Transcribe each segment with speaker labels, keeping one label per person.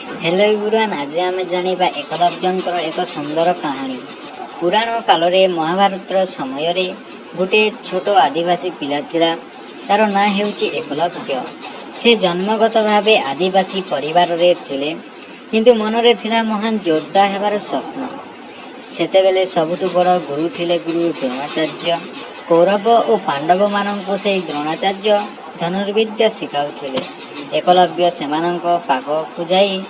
Speaker 1: Hello everyone, आज आम जानिबा एकलव्यंकर एक सुंदर कहानी। पुराण काल महाभारत समय रे गोटे छोट आदिवासी पिला थिला। तार ना हेउची एकलव्य। से जन्मगत भावे आदिवासी परिवार रे थिले, किंतु मनरे थिला महान योद्धा हेबार स्वप्न। सेतेबेले सबुठु बड़ गुरु थिले गुरु द्रोणाचार्य। कौरव और पांडव मानंकु से द्रोणाचार्य धनुर्विद्या शिखाउथिले। एकलव्य सेमानंक पाखकु जाई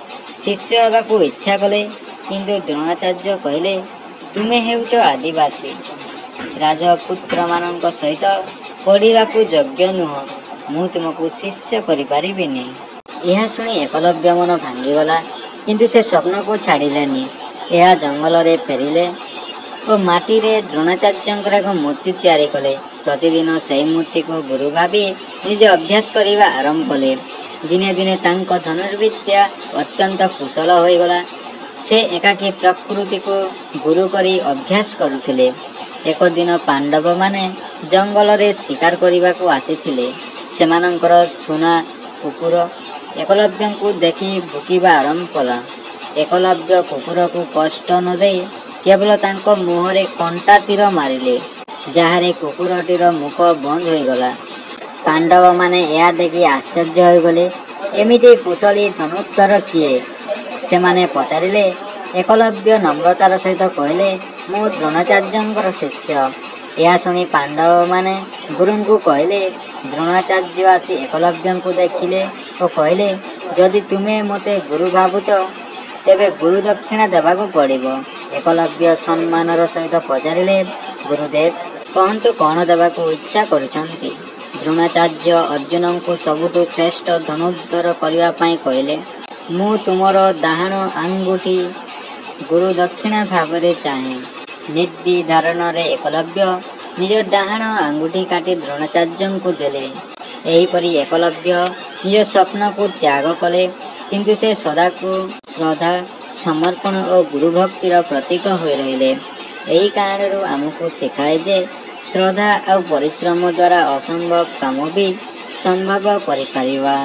Speaker 1: शिष्य हेबाकु इच्छा कले, किंतु द्रोणाचार्य कहले, तुमे हेउच आदिवासी, राजपुत्र मानंक सहित पढ़िबाकु योग्य नुह, मु तुमको शिष्य करि परिबिनी। यह सुनी एकलव्य मन भांगीगला, किंतु से स्वप्न को छाड़िलेनी। यह जंगल रे फेरिले और माटी रे द्रोणाचार्यंकर एक मूर्ति तैयारी कले। प्रतिदिन से मूर्ति को गुरु भावी निजे अभ्यास करने आरंभ कले। दिने दिने तांको धनुर्विद्या अत्यंत कुशल हो गला। से एकाकी प्रकृति को गुरु करी अभ्यास करुथिले। एक दिन पांडव माने जंगल रे शिकार करने को आसीथिले। सेमानंकर सुना कुकुर एकलव्य को देखि भुकिबा आरंभ कला। एकलव्य कुकुर को कष्ट न दे केवल तांको मुहरे कंटा तीर मारिले, जहारे कुकुरटीर मुख बंद हो गला। पांडव माने यह देखि आश्चर्य हो गले। एमिति कुशली धनुर्धर किए? से माने पचारिले। एकलव्य नम्रतार सहित कहले, मु द्रोणाचार्यंकर शिष्य। यह सुनी पांडव माने गुरु को कहले। द्रोणाचार्य आसी एकलव्य को देखिले और कहले, जदि तुमे मते गुरु भावुच तेबे गुरु दक्षिणा देवाको पड़िबो। एकलव्य सम्मानर सहित पचारिले, गुरुदेव कहतु कौन देवाको इच्छा करुछंती? द्रोणाचार्य अर्जुन को सबुठु श्रेष्ठ धनुर्धर करने कहले, मु तुमर डाहाण आंगुठी गुरु दक्षिणा भाव चाहे। निधि धारण रे एकलव्य निज डाहाण आंगुठी काटी द्रोणाचार्य को देले। एहीपरि एकलव्य निज स्वप्न को त्याग कले, किंतु से सदा को श्रद्धा समर्पण और गुरु भक्तिर प्रतीक हो रहिले। यही कहानी आमको शिखाए जे श्रद्धा और परिश्रम द्वारा असंभव काम भी संभव करिपारिबा।